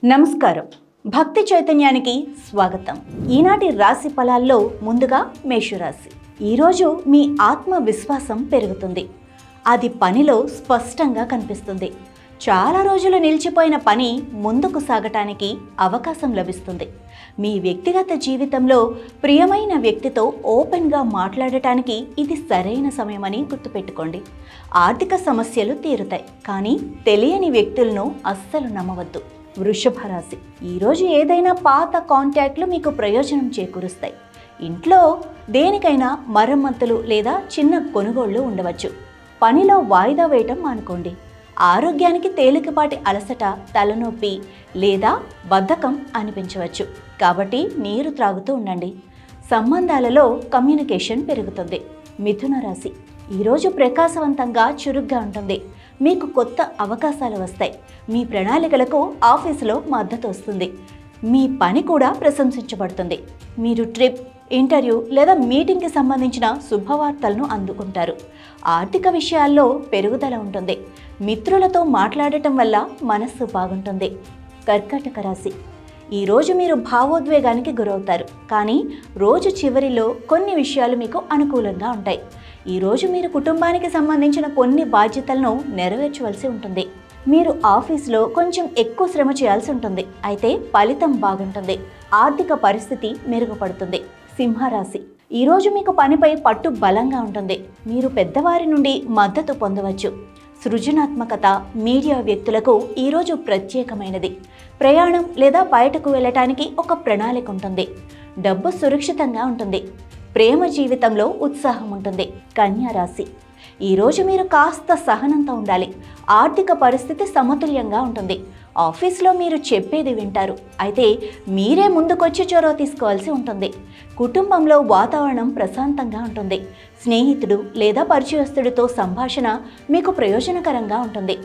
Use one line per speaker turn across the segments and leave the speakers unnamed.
నమస్కారం. భక్తి చైతన్యానికి స్వాగతం. ఈనాటి రాశి ఫలాల్లో ముందుగా మేషరాశి. ఈరోజు మీ ఆత్మవిశ్వాసం పెరుగుతుంది. అది పనిలో స్పష్టంగా కనిపిస్తుంది. చాలా రోజులు నిలిచిపోయిన పని ముందుకు సాగటానికి అవకాశం లభిస్తుంది. మీ వ్యక్తిగత జీవితంలో ప్రియమైన వ్యక్తితో ఓపెన్గా మాట్లాడటానికి ఇది సరైన సమయమని గుర్తుపెట్టుకోండి. ఆర్థిక సమస్యలు తీరుతాయి, కానీ తెలియని వ్యక్తులను అస్సలు నమ్మవద్దు. వృషభ రాశి. ఈరోజు ఏదైనా పాత కాంటాక్ట్లు మీకు ప్రయోజనం చేకూరుస్తాయి. ఇంట్లో దేనికైనా మరమ్మతులు లేదా చిన్న కొనుగోళ్లు ఉండవచ్చు. పనిలో వాయిదా వేయటం మానుకోండి. ఆరోగ్యానికి తేలికపాటి అలసట, తలనొప్పి లేదా బద్ధకం అనిపించవచ్చు, కాబట్టి నీరు త్రాగుతూ ఉండండి. సంబంధాలలో కమ్యూనికేషన్ పెరుగుతుంది. మిథున రాశి. ఈరోజు ప్రకాశవంతంగా చురుగ్గా ఉంటుంది. మీకు కొత్త అవకాశాలు వస్తాయి. మీ ప్రణాళికలకు ఆఫీసులో మద్దతు వస్తుంది. మీ పని కూడా ప్రశంసించబడుతుంది. మీరు ట్రిప్, ఇంటర్వ్యూ లేదా మీటింగ్కి సంబంధించిన శుభవార్తలను అందుకుంటారు. ఆర్థిక విషయాల్లో పెరుగుదల ఉంటుంది. మిత్రులతో మాట్లాడటం వల్ల మనస్సు బాగుంటుంది. కర్కాటక రాశి. ఈరోజు మీరు భావోద్వేగానికి గురవుతారు, కానీ రోజు చివరిలో కొన్ని విషయాలు మీకు అనుకూలంగా ఉంటాయి. ఈరోజు మీరు కుటుంబానికి సంబంధించిన కొన్ని బాధ్యతలను నెరవేర్చవలసి ఉంటుంది. మీరు ఆఫీస్లో కొంచెం ఎక్కువ శ్రమ చేయాల్సి ఉంటుంది, అయితే ఫలితం బాగుంటుంది. ఆర్థిక పరిస్థితి మెరుగుపడుతుంది. సింహరాశి. ఈరోజు మీకు పనిపై పట్టు బలంగా ఉంటుంది. మీరు పెద్దవారి నుండి మద్దతు పొందవచ్చు. సృజనాత్మకత, మీడియా వ్యక్తులకు ఈరోజు ప్రత్యేకమైనది. ప్రయాణం లేదా బయటకు వెళ్ళటానికి ఒక ప్రణాళిక ఉంటుంది. డబ్బు సురక్షితంగా ఉంటుంది. ప్రేమ జీవితంలో ఉత్సాహం ఉంటుంది. కన్యా రాశి. ఈరోజు మీరు కాస్త సహనంతో ఉండాలి. ఆర్థిక పరిస్థితి సమతుల్యంగా ఉంటుంది. ఆఫీస్లో మీరు చెప్పేది వింటారు, అయితే మీరే ముందుకొచ్చి చొరవ తీసుకోవాల్సి ఉంటుంది. కుటుంబంలో వాతావరణం ప్రశాంతంగా ఉంటుంది. స్నేహితుడు లేదా పరిచయస్తుడితో సంభాషణ మీకు ప్రయోజనకరంగా ఉంటుంది.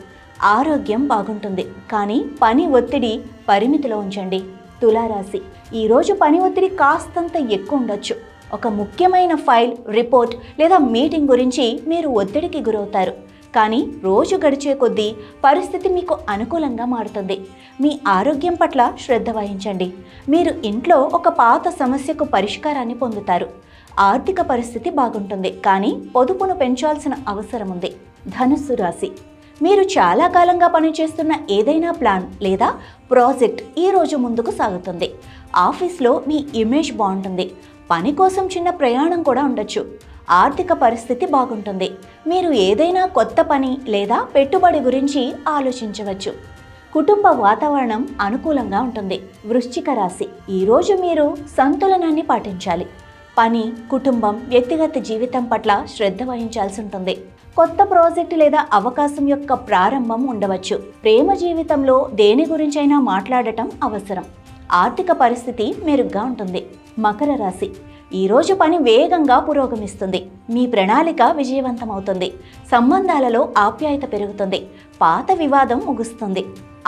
ఆరోగ్యం బాగుంటుంది, కానీ పని ఒత్తిడి పరిమితిలో ఉంచండి. తులారాశి. ఈరోజు పని ఒత్తిడి కాస్తంత ఎక్కువ ఉండొచ్చు. ఒక ముఖ్యమైన ఫైల్, రిపోర్ట్ లేదా మీటింగ్ గురించి మీరు ఒత్తిడికి గురవుతారు, కానీ రోజు గడిచే కొద్దీ పరిస్థితి మీకు అనుకూలంగా మారుతుంది. మీ ఆరోగ్యం పట్ల శ్రద్ధ వహించండి. మీరు ఇంట్లో ఒక పాత సమస్యకు పరిష్కారాన్ని పొందుతారు. ఆర్థిక పరిస్థితి బాగుంటుంది, కానీ పొదుపును పెంచాల్సిన అవసరం ఉంది. ధనుస్సు రాశి. మీరు చాలా కాలంగా పనిచేస్తున్న ఏదైనా ప్లాన్ లేదా ప్రాజెక్ట్ ఈరోజు ముందుకు సాగుతుంది. ఆఫీస్లో మీ ఇమేజ్ బాగుంటుంది. పని కోసం చిన్న ప్రయాణం కూడా ఉండొచ్చు. ఆర్థిక పరిస్థితి బాగుంటుంది. మీరు ఏదైనా కొత్త పని లేదా పెట్టుబడి గురించి ఆలోచించవచ్చు. కుటుంబ వాతావరణం అనుకూలంగా ఉంటుంది. వృశ్చిక రాశి. ఈరోజు మీరు సంతులనాన్ని పాటించాలి. పని, కుటుంబం, వ్యక్తిగత జీవితం పట్ల శ్రద్ధ వహించాల్సి ఉంటుంది. కొత్త ప్రాజెక్టు లేదా అవకాశం యొక్క ప్రారంభం ఉండవచ్చు. ప్రేమ జీవితంలో దేని గురించైనా మాట్లాడటం అవసరం. ఆర్థిక పరిస్థితి మెరుగ్గా ఉంటుంది. మకర రాశి. ఈరోజు పని వేగంగా పురోగమిస్తుంది. మీ ప్రణాళిక విజయవంతమవుతుంది. సంబంధాలలో ఆప్యాయత పెరుగుతుంది. పాత వివాదం ముగుస్తుంది.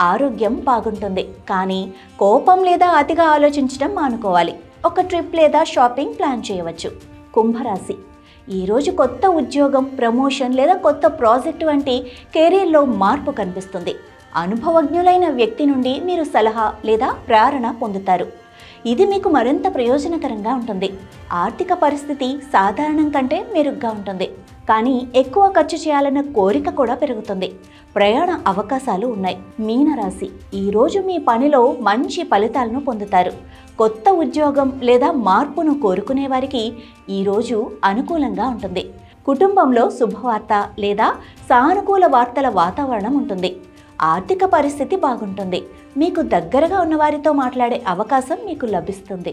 ఆరోగ్యం బాగుంటుంది, కానీ కోపం లేదా అతిగా ఆలోచించడం మానుకోవాలి. ఒక ట్రిప్ లేదా షాపింగ్ ప్లాన్ చేయవచ్చు. కుంభరాశి. ఈరోజు కొత్త ఉద్యోగం, ప్రమోషన్ లేదా కొత్త ప్రాజెక్టు వంటి కెరీర్లో మార్పు కనిపిస్తుంది. అనుభవజ్ఞులైన వ్యక్తి నుండి మీరు సలహా లేదా ప్రేరణ పొందుతారు. ఇది మీకు మరింత ప్రయోజనకరంగా ఉంటుంది. ఆర్థిక పరిస్థితి సాధారణం కంటే మెరుగ్గా ఉంటుంది, కానీ ఎక్కువ ఖర్చు చేయాలన్న కోరిక కూడా పెరుగుతుంది. ప్రయాణ అవకాశాలు ఉన్నాయి. మీనరాశి. ఈరోజు మీ పనిలో మంచి ఫలితాలను పొందుతారు. కొత్త ఉద్యోగం లేదా మార్పును కోరుకునే వారికి ఈరోజు అనుకూలంగా ఉంటుంది. కుటుంబంలో శుభవార్త లేదా సానుకూల వార్తల వాతావరణం ఉంటుంది. ఆర్థిక పరిస్థితి బాగుంటుంది. మీకు దగ్గరగా ఉన్న వారితో మాట్లాడే అవకాశం మీకు లభిస్తుంది.